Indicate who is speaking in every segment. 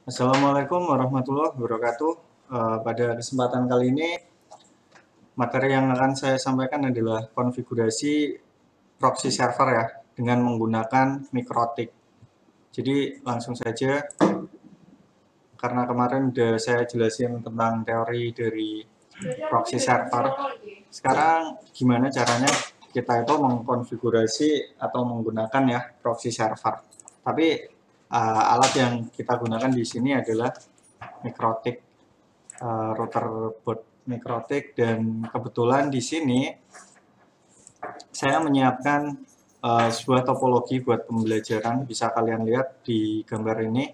Speaker 1: Assalamualaikum warahmatullahi wabarakatuh. Pada kesempatan kali ini, materi yang akan saya sampaikan adalah konfigurasi proxy server ya, dengan menggunakan MikroTik. Jadi langsung saja, karena kemarin udah saya jelasin tentang teori dari proxy server. Sekarang gimana caranya kita itu mengkonfigurasi atau menggunakan ya proxy server. Tapi alat yang kita gunakan di sini adalah MikroTik, router board MikroTik, dan kebetulan di sini saya menyiapkan sebuah topologi buat pembelajaran. Bisa kalian lihat di gambar ini.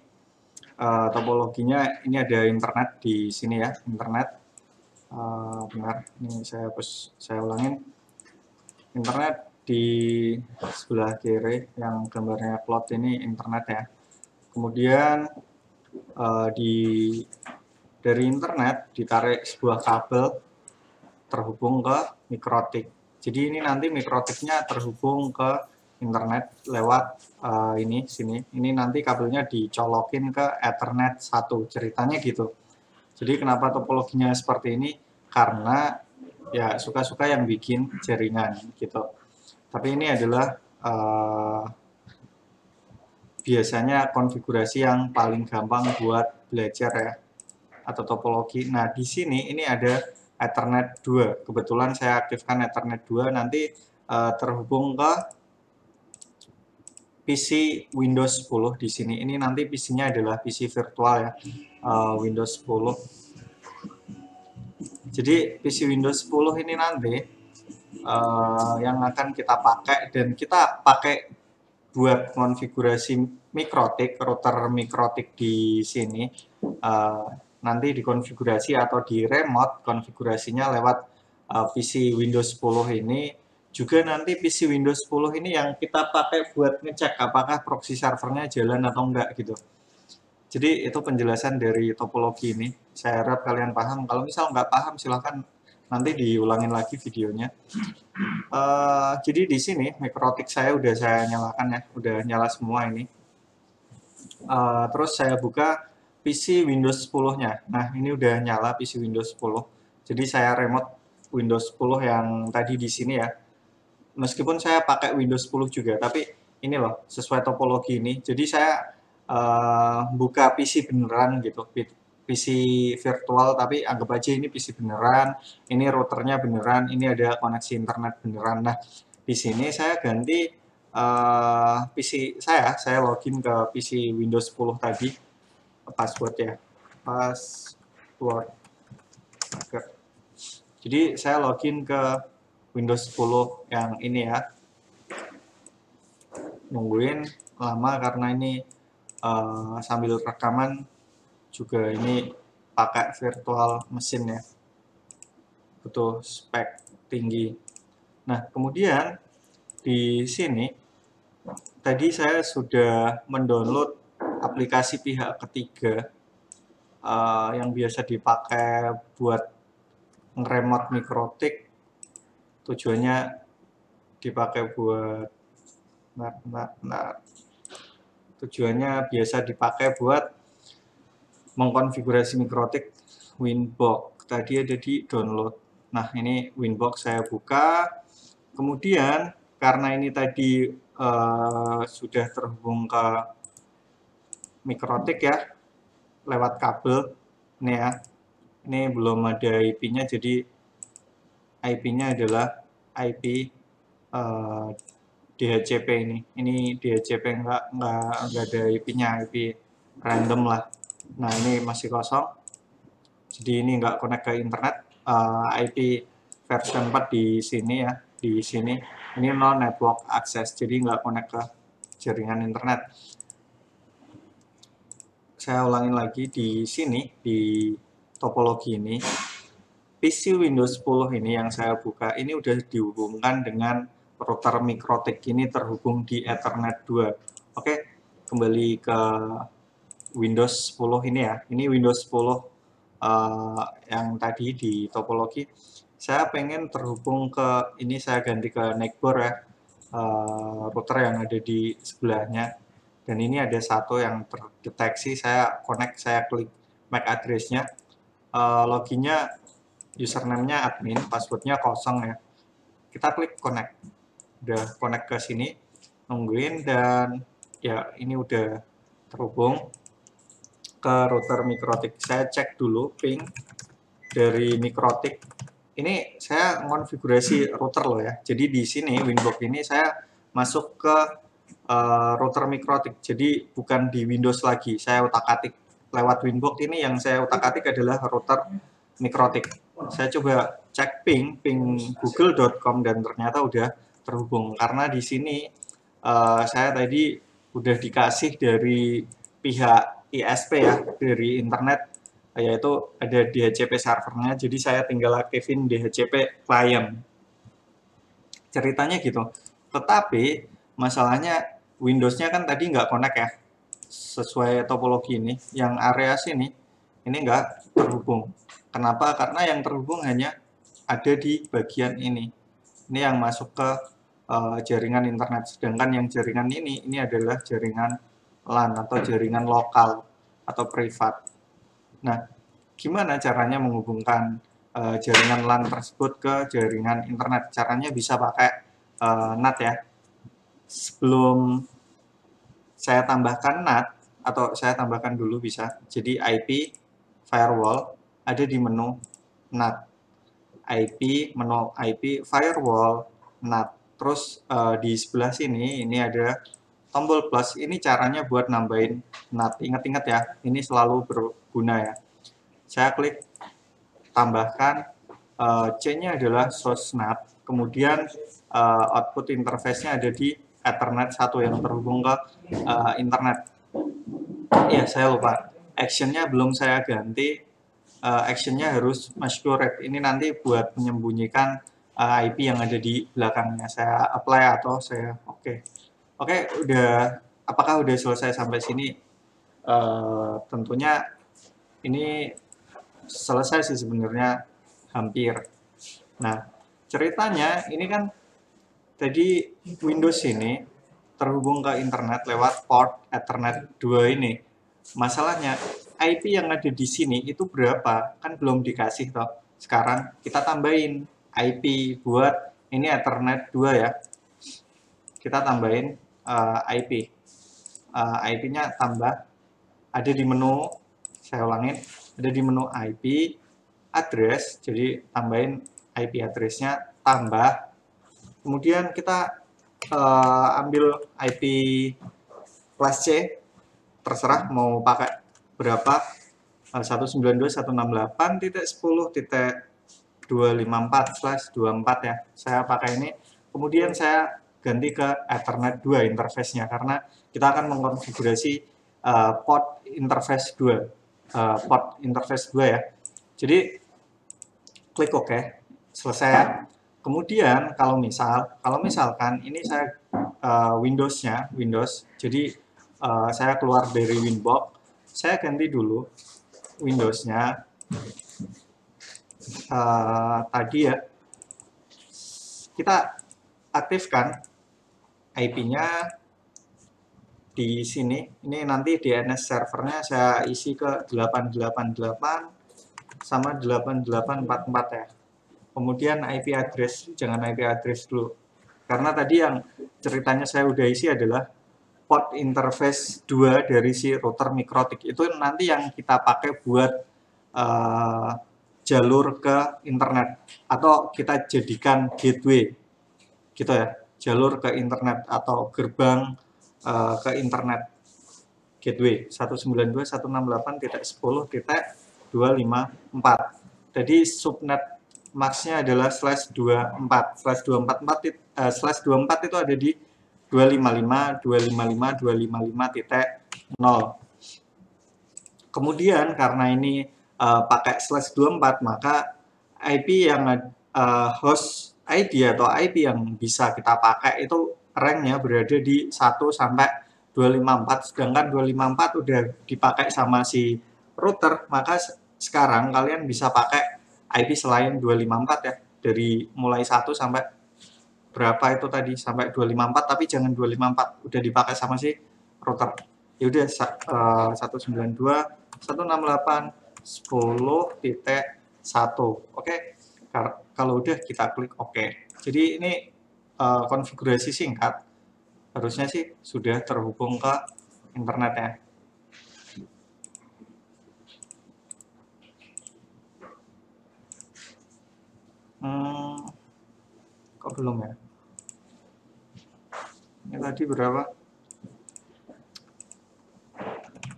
Speaker 1: Topologinya ini ada internet di sini ya, internet. Benar, ini saya ulangin. Internet di sebelah kiri yang gambarnya plot ini internet ya. Kemudian dari internet ditarik sebuah kabel terhubung ke MikroTik. Jadi ini nanti MikroTiknya terhubung ke internet lewat sini. Ini nanti kabelnya dicolokin ke Ethernet 1. Ceritanya gitu. Jadi kenapa topologinya seperti ini? Karena ya suka-suka yang bikin jaringan gitu. Tapi ini adalah biasanya konfigurasi yang paling gampang buat belajar ya, atau topologi. Nah, di sini ini ada Ethernet 2. Kebetulan saya aktifkan Ethernet 2, nanti terhubung ke PC Windows 10 di sini. Ini nanti PC-nya adalah PC virtual ya, Windows 10. Jadi PC Windows 10 ini nanti yang akan kita pakai, dan kita pakai buat konfigurasi MikroTik, router MikroTik di sini. Nanti dikonfigurasi atau di remote konfigurasinya lewat PC Windows 10 ini. Juga nanti PC Windows 10 ini yang kita pakai buat ngecek apakah proxy servernya jalan atau enggak gitu. Jadi itu penjelasan dari topologi ini. Saya harap kalian paham. Kalau misal nggak paham silahkan nanti diulangin lagi videonya. Jadi di sini MikroTik saya udah saya nyalakan ya, udah nyala semua ini. Terus saya buka PC Windows 10-nya. Nah, ini udah nyala PC Windows 10. Jadi saya remote Windows 10 yang tadi di sini ya. Meskipun saya pakai Windows 10 juga, tapi ini loh, sesuai topologi ini. Jadi saya buka PC beneran gitu, PC virtual, tapi anggap aja ini PC beneran, ini routernya beneran, ini ada koneksi internet beneran. Nah, di sini saya ganti PC saya login ke PC Windows 10 tadi, password ya, password. Jadi saya login ke Windows 10 yang ini ya. Nungguin lama karena ini sambil rekaman juga, ini pakai virtual mesin ya, butuh spek tinggi. Nah, kemudian di sini tadi saya sudah mendownload aplikasi pihak ketiga yang biasa dipakai buat ngeremote MikroTik. Tujuannya dipakai buat tujuannya biasa dipakai buat mengkonfigurasi MikroTik Winbox. Tadi ada di download. Nah, ini Winbox saya buka. Kemudian karena ini tadi sudah terhubung ke MikroTik ya, lewat kabel ini ya. Ini belum ada IP-nya, jadi IP-nya adalah IP DHCP ini. Ini DHCP enggak ada IP-nya, IP random lah. Nah, ini masih kosong. Jadi ini enggak connect ke internet. IP version 4 di sini ya, di sini. Ini no network access, jadi enggak connect ke jaringan internet. Saya ulangin lagi di sini, di topologi ini. PC Windows 10 ini yang saya buka, ini udah dihubungkan dengan router MikroTik, ini terhubung di Ethernet 2. Oke, kembali ke Windows 10 ini ya. Ini Windows 10 yang tadi di topologi. Saya pengen terhubung ke ini, saya ganti ke Neckboard ya, router yang ada di sebelahnya. Dan ini ada satu yang terdeteksi, saya connect, saya klik MAC address-nya, loginnya username-nya admin, password-nya kosong ya. Kita klik connect, udah connect ke sini, nungguin, dan ya ini udah terhubung ke router Mikrotik. Saya cek dulu ping dari Mikrotik. Ini saya konfigurasi router loh ya. Jadi di sini Winbox ini saya masuk ke router Mikrotik. Jadi bukan di Windows lagi. Saya utak-atik lewat Winbox ini, yang saya utak-atik adalah router Mikrotik. Saya coba cek ping google.com dan ternyata udah terhubung. Karena di sini saya tadi udah dikasih dari pihak ISP ya, dari internet, yaitu ada DHCP servernya, jadi saya tinggal aktifin DHCP client. Ceritanya gitu. Tetapi masalahnya Windows-nya kan tadi nggak connect ya, sesuai topologi ini. Yang area sini ini nggak terhubung. Kenapa? Karena yang terhubung hanya ada di bagian ini. Ini yang masuk ke jaringan internet. Sedangkan yang jaringan ini adalah jaringan LAN atau jaringan lokal atau privat. Nah, gimana caranya menghubungkan jaringan LAN tersebut ke jaringan internet? Caranya bisa pakai NAT ya. Sebelum saya tambahkan NAT, atau saya tambahkan dulu bisa. Jadi IP firewall ada di menu NAT. IP, menu IP firewall NAT. Terus di sebelah sini ini ada tombol plus. Ini caranya buat nambahin NAT. Ingat-ingat ya, ini selalu berguna ya. Saya klik tambahkan, C-nya adalah source NAT. Kemudian output interface-nya ada di Ethernet 1 yang terhubung ke internet. Ya, saya lupa. Action-nya belum saya ganti. Action-nya harus masquerade. Ini nanti buat menyembunyikan IP yang ada di belakangnya. Saya apply atau saya oke. Oke, apakah udah selesai sampai sini? Tentunya ini selesai sih sebenarnya, hampir. Nah, ceritanya ini kan tadi Windows ini terhubung ke internet lewat port Ethernet 2 ini. Masalahnya IP yang ada di sini itu berapa? Kan belum dikasih toh. Sekarang kita tambahin IP buat ini Ethernet 2 ya. Kita tambahin IP. IP-nya tambah, ada di menu, saya ulangin, ada di menu IP address, jadi tambahin IP address-nya, tambah. Kemudian kita ambil IP plus C, terserah mau pakai berapa, 192.168.10.254/24 ya. Saya pakai ini. Kemudian saya ganti ke Ethernet 2 interface-nya, karena kita akan mengkonfigurasi port interface 2. Port interface 2 ya. Jadi klik OK, selesai ya. Kemudian kalau misalkan ini saya Windows, jadi saya keluar dari Winbox, saya ganti dulu Windows-nya tadi ya, kita aktifkan IP-nya di sini. Ini nanti DNS servernya saya isi ke 888 sama 8844 ya. Kemudian IP address, jangan IP address dulu. Karena tadi yang ceritanya saya udah isi adalah port interface 2 dari si router Mikrotik. Itu nanti yang kita pakai buat jalur ke internet, atau kita jadikan gateway gitu ya, jalur ke internet atau gerbang ke internet, gateway 192.168.10.254. Jadi subnet max-nya adalah /24. /24 itu ada di 255.255.255.0. Kemudian karena ini pakai /24, maka IP yang host ID atau IP yang bisa kita pakai itu rank-nya berada di 1 sampai 254, sedangkan 254 udah dipakai sama si router, maka sekarang kalian bisa pakai IP selain 254 ya, dari mulai 1 sampai berapa itu tadi, sampai 254, tapi jangan 254, udah dipakai sama si router. Ya udah 192.168.10.1. Oke. Kalau udah kita klik oke. Jadi ini konfigurasi singkat. Harusnya sih sudah terhubung ke internet ya. Kok belum ya? Ini tadi berapa?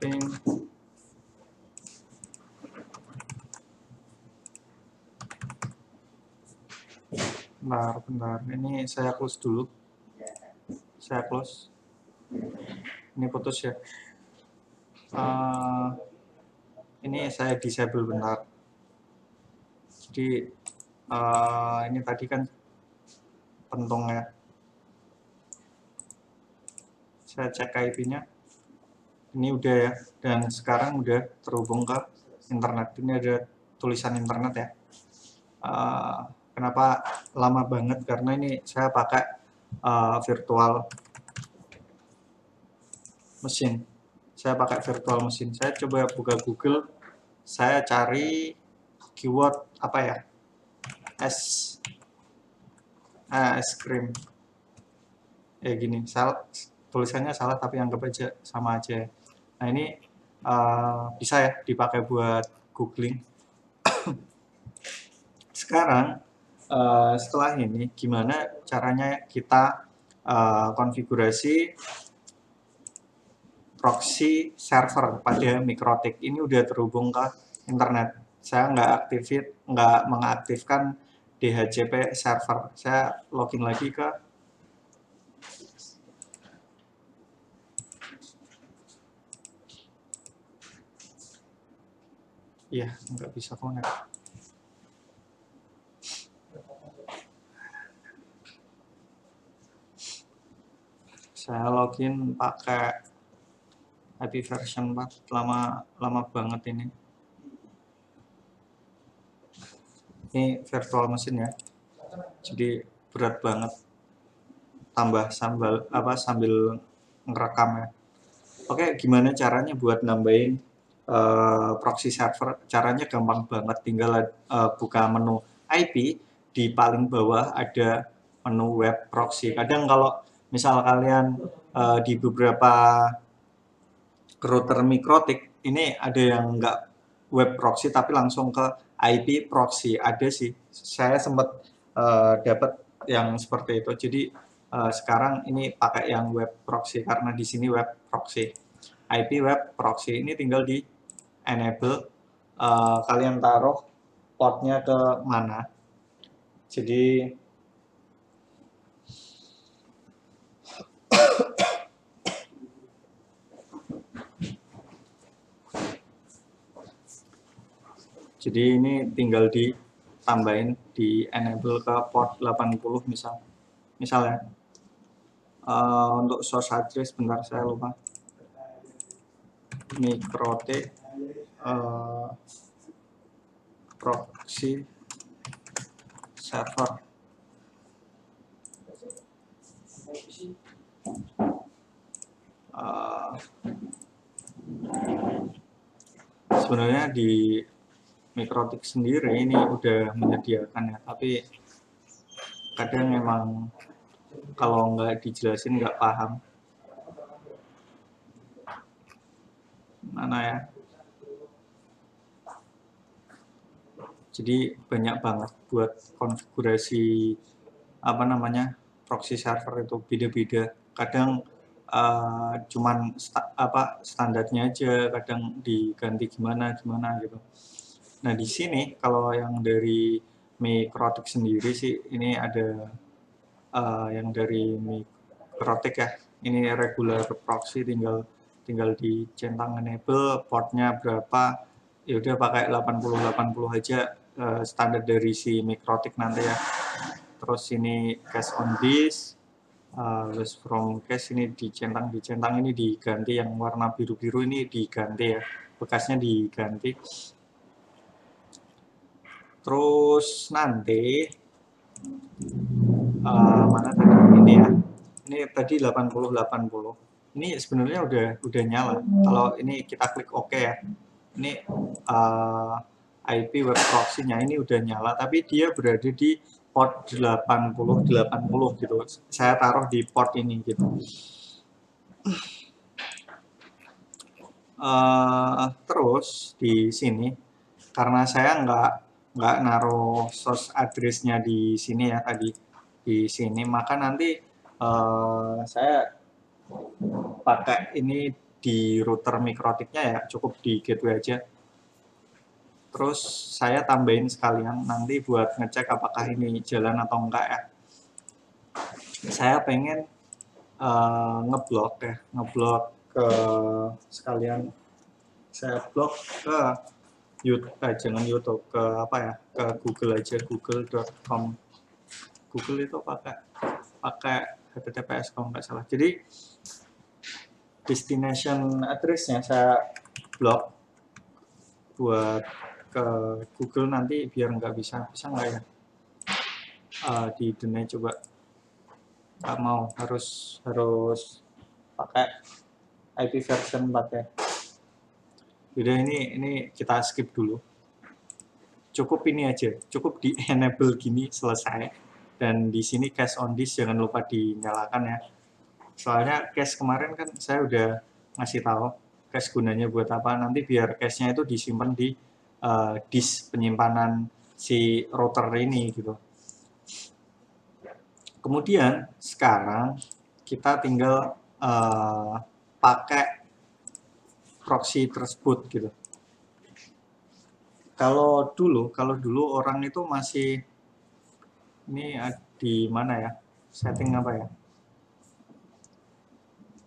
Speaker 1: Ping. Bentar. Ini saya close dulu. Saya close. Ini putus ya. Ini saya disable bentar. Jadi ini tadi kan pentongnya. Saya cek IP-nya. Ini udah ya. Dan sekarang udah terhubung ke internet. Ini ada tulisan internet ya. Kenapa lama banget? Karena ini saya pakai virtual mesin. Saya pakai virtual mesin. Saya coba buka Google. Saya cari keyword apa ya? Es krim. Gini. Tulisannya salah tapi anggap aja sama aja. Nah ini bisa ya dipakai buat googling. Sekarang setelah ini gimana caranya kita konfigurasi proxy server pada Mikrotik. Ini udah terhubung ke internet. Saya nggak mengaktifkan DHCP server. Saya login lagi ke nggak bisa connect. Saya login pakai IP version 4, lama banget ini. Ini virtual mesin ya. Jadi berat banget. Tambah sambil ngerekam ya. Oke, gimana caranya buat nambahin proxy server? Caranya gampang banget, tinggal buka menu IP, di paling bawah ada menu web proxy. Kadang kalau misal kalian di beberapa router Mikrotik ini ada yang nggak web proxy tapi langsung ke IP proxy. Ada sih, saya sempat dapat yang seperti itu. Jadi sekarang ini pakai yang web proxy karena di sini web proxy. IP web proxy ini tinggal di enable, kalian taruh portnya ke mana. Jadi ini tinggal ditambahin di enable ke port 80 misalnya. Untuk source address bentar saya lupa. Mikrotik proxy server. Sebenarnya di Mikrotik sendiri ini udah menyediakan ya, tapi kadang memang kalau nggak dijelasin nggak paham. Mana ya? Jadi banyak banget buat konfigurasi proxy server itu beda-beda. Kadang cuman standarnya aja, kadang diganti gimana gitu. Nah di sini kalau yang dari Mikrotik sendiri sih ini ada yang dari Mikrotik ya. Ini regular proxy, tinggal dicentang enable, portnya berapa, ya udah pakai 80 aja, standar dari si Mikrotik nanti ya. Terus ini cache on disk, list from cache ini dicentang ini diganti, yang warna biru-biru ini diganti ya, bekasnya diganti. Terus nanti mana tadi ini ya, ini tadi 80 Ini sebenarnya udah nyala. Kalau ini kita klik OK ya. Ini IP web proxy-nya ini udah nyala, tapi dia berada di port 8080 gitu. Saya taruh di port ini gitu. Terus di sini karena saya nggak naruh source address-nya di sini ya tadi di sini, maka nanti saya pakai ini di router mikrotiknya ya, cukup di gateway aja. Terus saya tambahin sekalian nanti buat ngecek apakah ini jalan atau enggak ya. Saya pengen ngeblok ya, ngeblok ke sekalian saya blok ke YouTube, jangan YouTube, ke apa ya, ke Google aja, google.com. Google itu pakai HTTPS kalau nggak salah. Jadi destination address-nya saya blok buat ke Google nanti biar nggak bisa nggak ya di deny coba, nggak mau, harus pakai IP version 4 ya. Udah, ini kita skip dulu, cukup ini aja, cukup di enable gini selesai. Dan di sini cache on disk jangan lupa dinyalakan ya, soalnya cache kemarin kan saya udah ngasih tahu cache gunanya buat apa, nanti biar cache-nya itu disimpan di disk penyimpanan si router ini gitu. Kemudian sekarang kita tinggal pakai proxy tersebut gitu. Kalau dulu orang itu masih ini di mana ya, setting apa ya,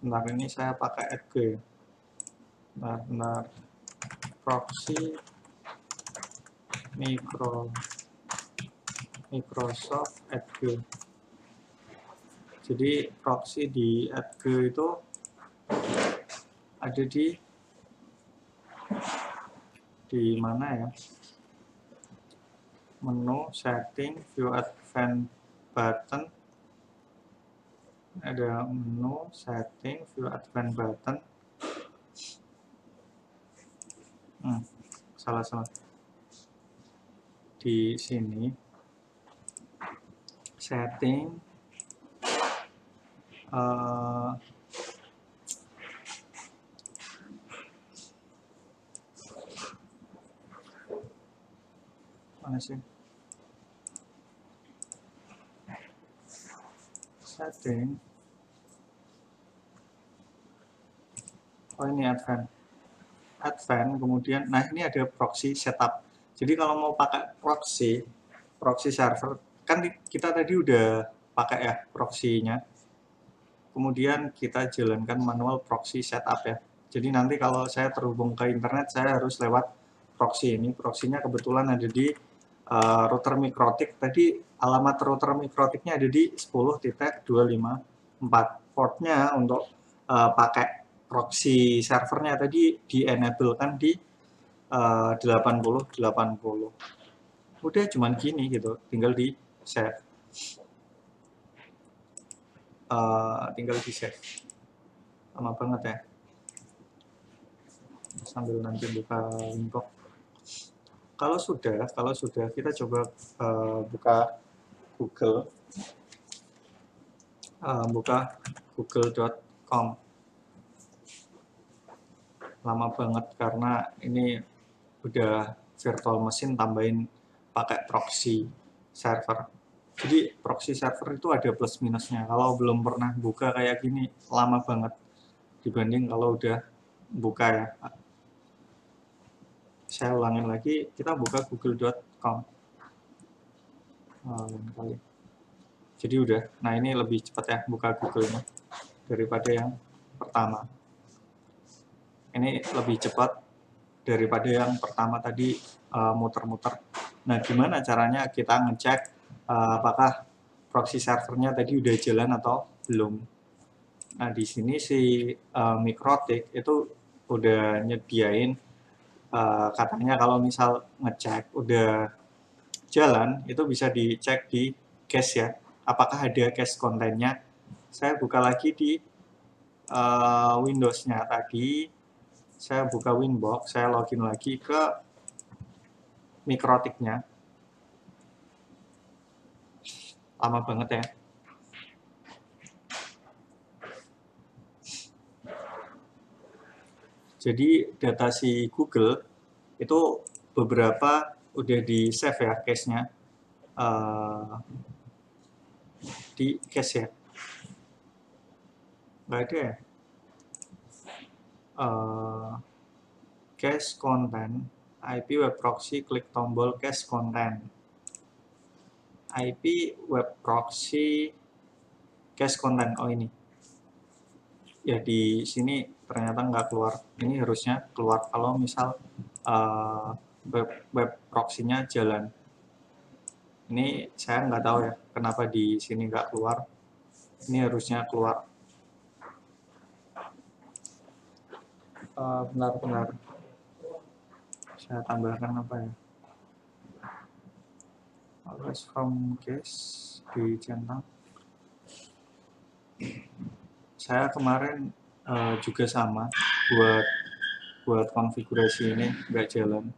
Speaker 1: bentar, ini saya pakai adg ya. Bentar, proxy Microsoft adg. Jadi proxy di adg itu ada di mana ya, menu setting, view advanced button, ada menu setting, view advanced button, salah di sini setting, mana sih setting, oh ini advanced, kemudian nah ini ada proxy setup. Jadi kalau mau pakai proxy server kan kita tadi udah pakai ya proxy-nya, kemudian kita jalankan manual proxy setup ya. Jadi nanti kalau saya terhubung ke internet saya harus lewat proxy ini. Proxy-nya kebetulan ada di router mikrotik. Tadi alamat router mikrotiknya ada di 10.254. Portnya untuk pakai proxy servernya tadi di enable kan di 8080. Udah cuman gini gitu, tinggal di save. Lama banget ya, sambil nanti buka Winbox. Kalau sudah kita coba buka Google, google.com. Lama banget karena ini udah virtual machine tambahin pakai proxy server. Jadi proxy server itu ada plus minusnya. Kalau belum pernah buka kayak gini lama banget dibanding kalau udah buka ya. Saya ulangin lagi, kita buka google.com. Kali. Jadi udah, nah ini lebih cepat ya buka Google-nya daripada yang pertama. Ini lebih cepat daripada yang pertama tadi muter-muter. Nah, gimana caranya kita ngecek apakah proxy servernya tadi udah jalan atau belum? Nah, di sini si Mikrotik itu udah nyediain katanya kalau misal ngecek udah jalan itu bisa dicek di cache ya, apakah ada cache kontennya. Saya buka lagi di Windows-nya tadi, saya buka Winbox, saya login lagi ke Mikrotik-nya. Lama banget ya. Jadi data si Google itu beberapa udah di save ya cache-nya. Di cache ya. Nggak ada ya. Cache content, IP web proxy, klik tombol cache content. IP web proxy cache content, oh ini. Ya di sini ternyata nggak keluar. Ini harusnya keluar kalau misal web proxy-nya jalan. Ini saya nggak tahu ya kenapa di sini nggak keluar. Ini harusnya keluar. Benar-benar. Saya tambahkan apa ya? Always from cache dicentang. Saya kemarin juga sama buat konfigurasi ini nggak jalan.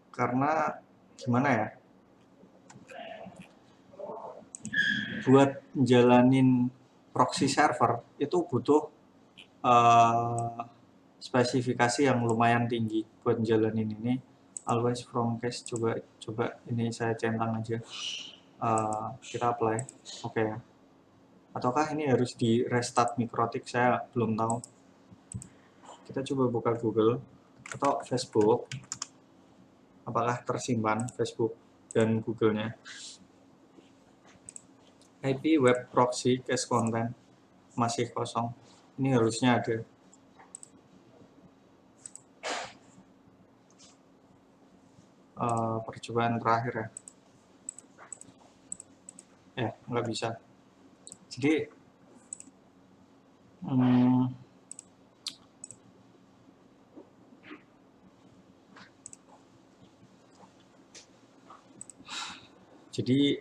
Speaker 1: Karena gimana ya? Buat jalanin proxy server itu butuh spesifikasi yang lumayan tinggi buat jalanin ini. Always from cache, coba ini saya centang aja. Kita apply, oke ya. Ataukah ini harus di restart Mikrotik, saya belum tahu. Kita coba buka Google atau Facebook. Apakah tersimpan Facebook dan Google-nya? IP web proxy cache content masih kosong. Ini harusnya ada. Percobaan terakhir ya. Nggak bisa. Jadi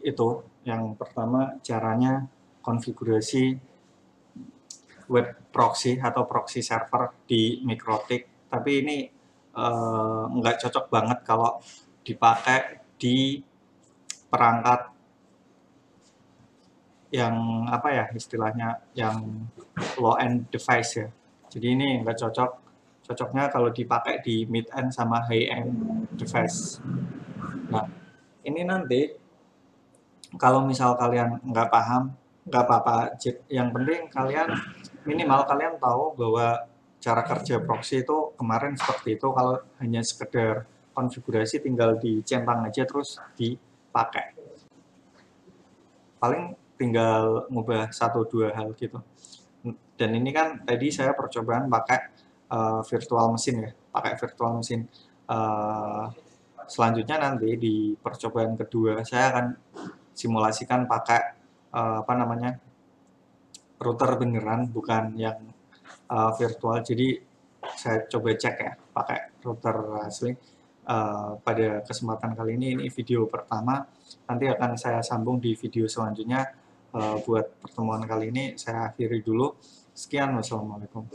Speaker 1: itu yang pertama, caranya konfigurasi web proxy atau proxy server di Mikrotik. Tapi ini nggak cocok banget kalau dipakai di perangkat yang apa ya istilahnya, yang low end device ya. Jadi ini nggak cocok. Cocoknya kalau dipakai di mid end sama high end device. Nah, ini nanti kalau misal kalian nggak paham, nggak apa-apa. Yang penting kalian minimal kalian tahu bahwa cara kerja proxy itu kemarin seperti itu. Kalau hanya sekedar konfigurasi tinggal dicentang aja terus dipakai. Paling tinggal ngubah 1-2 hal gitu. Dan ini kan tadi saya percobaan pakai virtual mesin ya, pakai virtual mesin. Selanjutnya nanti di percobaan kedua saya akan simulasikan pakai router beneran, bukan yang virtual. Jadi saya coba cek ya pakai router asli. Pada kesempatan kali ini video pertama, nanti akan saya sambung di video selanjutnya. Buat pertemuan kali ini saya akhiri dulu. Sekian, wassalamualaikum.